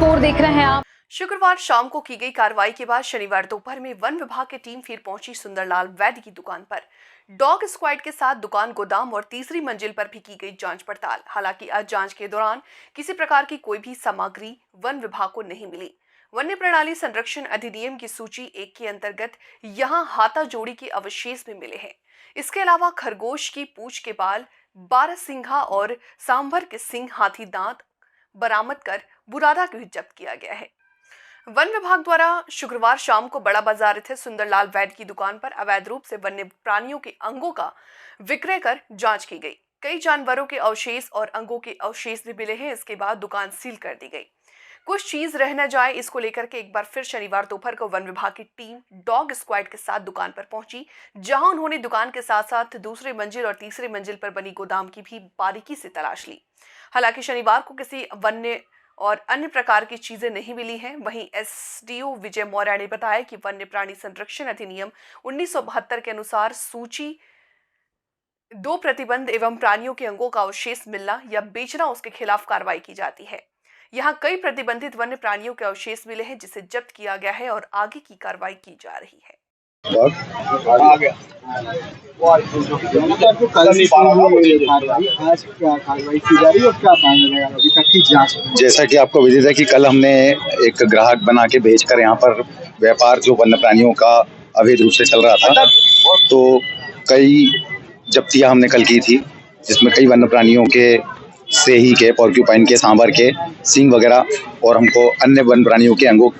24 देख रहे हैं आप। शुक्रवार शाम को की गई कार्रवाई के बाद शनिवार दोपहर में वन विभाग की टीम फिर पहुंची सुंदरलाल वैद्य की दुकान पर। डॉग स्क्वाड के साथ दुकान, गोदाम और तीसरी मंजिल पर भी की गई जांच पड़ताल। हालांकि आज जांच के दौरान किसी प्रकार की कोई भी सामग्री वन विभाग को नहीं मिली। वन्य प्रणाली संरक्षण अधिनियम की सूची 1 के अंतर्गत यहां हाथा जोड़ी के अवशेष भी मिले हैं। इसके अलावा खरगोश की पूंछ के बाल, बारहसिंघा और सांभर के सिंह, हाथी दांत बरामद कर बुरादा भी जब्त किया गया है। वन विभाग द्वारा शुक्रवार शाम को बड़ा बाजार स्थित सुंदरलाल वैद्य की दुकान पर अवैध रूप से वन्य प्राणियों के अंगों का विक्रय कर जांच की गई। कई जानवरों के अवशेष और अंगों के अवशेष भी मिले हैं। इसके बाद दुकान सील कर दी गई। कुछ चीज रह न जाए, इसको लेकर के एक बार फिर शनिवार दोपहर को वन विभाग की टीम डॉग स्क्वाड के साथ दुकान पर पहुंची, जहां उन्होंने दुकान के साथ साथ दूसरी मंजिल और तीसरी मंजिल पर बनी गोदाम की भी बारीकी से तलाश ली। हालांकि शनिवार को किसी वन्य और अन्य प्रकार की चीजें नहीं मिली हैं। वहीं एसडीओ विजय मौर्य ने बताया कि वन्य प्राणी संरक्षण अधिनियम 1972 के अनुसार सूची 2 प्रतिबंध एवं प्राणियों के अंगों का अवशेष मिलना या बेचना, उसके खिलाफ कार्रवाई की जाती है। यहां कई प्रतिबंधित वन्य प्राणियों के अवशेष मिले हैं, जिसे जब्त किया गया है और आगे की कार्रवाई की जा रही है। जैसा कि आपको विदित है कि कल हमने एक ग्राहक बना के भेजकर यहाँ पर व्यापार जो वन्य प्राणियों का अवैध रूप से चल रहा था, तो कई जब्तियां हमने कल की थी, जिसमें कई वन्य प्राणियों के सेही के, पोर्क्यूपाइन के, सांभर के सींग वगैरह और हमको अन्य वन्य प्राणियों के अंगों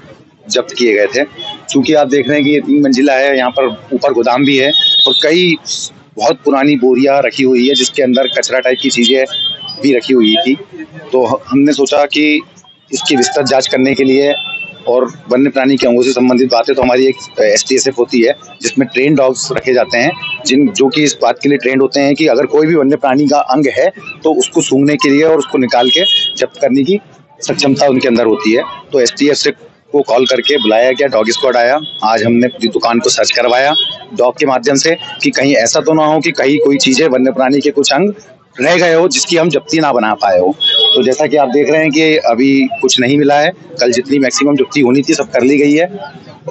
जब्त किए गए थे। क्योंकि आप देख रहे हैं कि ये 3 मंजिला है, यहाँ पर ऊपर गोदाम भी है और कई बहुत पुरानी बोरियां रखी हुई है, जिसके अंदर कचरा टाइप की चीज़ें भी रखी हुई थी। तो हमने सोचा कि इसकी विस्तृत जांच करने के लिए और वन्य प्राणी के अंगों से संबंधित बातें, तो हमारी एक एसटीएसएफ होती है जिसमें ट्रेन डॉग्स रखे जाते हैं, जो कि इस बात के लिए ट्रेंड होते हैं कि अगर कोई भी वन्य प्राणी का अंग है तो उसको सूंघने के लिए और उसको निकाल के जब्त करने की सक्षमता उनके अंदर होती है। तो एसटीएसएफ को कॉल करके बुलाया गया, डॉग स्क्वाड आया। आज हमने पूरी दुकान को सर्च करवाया डॉग के माध्यम से कि कहीं ऐसा तो ना हो कि कहीं कोई चीजें, वन्य प्राणी के कुछ अंग रह गए हो जिसकी हम जब्ती ना बना पाए हो। तो जैसा कि आप देख रहे हैं कि अभी कुछ नहीं मिला है। कल जितनी मैक्सिमम जब्ती होनी थी सब कर ली गई है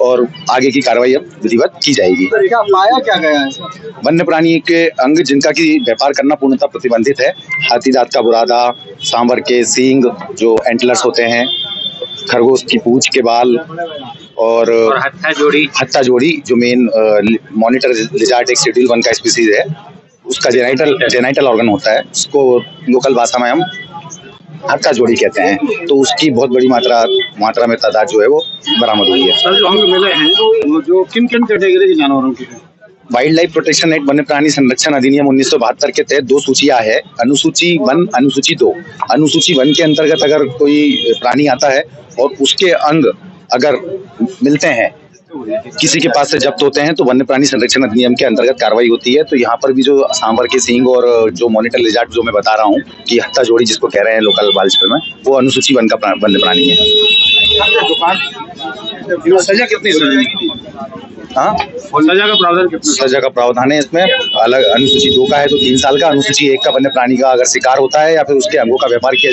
और आगे की कार्रवाई अब विधिवत की जाएगी। पाया क्या गया है? वन्य प्राणी के अंग जिनका की व्यापार करना पूर्णतः प्रतिबंधित है, हाथी दांत का बुरादा, सांभर के सींग जो एंटलर्स होते हैं, खरगोश की पूंछ के बाल और हत्था जोड़ी जो मेन मॉनिटर लिजार्ड एक शेड्यूल 1 का स्पीसीज है, उसका जेनाइटल ऑर्गन होता है, उसको लोकल भाषा में हम हत्था जोड़ी कहते हैं। तो उसकी बहुत बड़ी मात्रा में तादाद जो है वो बरामद हुई है। सर, जो अंग मिले हैं वो जो किन कैटेगरी के जानवरों के हैं? वाइल्ड लाइफ प्रोटेक्शन एक्ट वन्य प्राणी संरक्षण अधिनियम 1972 के तहत 2 सूचियां है, अनुसूची 1, अनुसूची 2। अनुसूची 1 के अंतर्गत अगर कोई प्राणी आता है और उसके अंग अगर मिलते हैं, किसी के पास से जब्त होते हैं, तो वन्य प्राणी संरक्षण अधिनियम के अंतर्गत कार्रवाई होती है। तो यहाँ पर भी जो सांभर के सींग और जो मॉनिटर लिजार्ड जो मैं बता रहा हूँ कि हत्था जोड़ी जिसको कह रहे हैं लोकल भाषा में, वो अनुसूची 1 का वन्य प्राणी है। सजा कितनी? हाँ, सजा का प्रावधान कितना? सजा का प्रावधान है इसमें अलग। अनुसूची 2 का है तो 3 साल का, अनुसूची 1 का वन्य प्राणी का अगर शिकार होता है या फिर उसके अंगों का व्यापार किया जाता है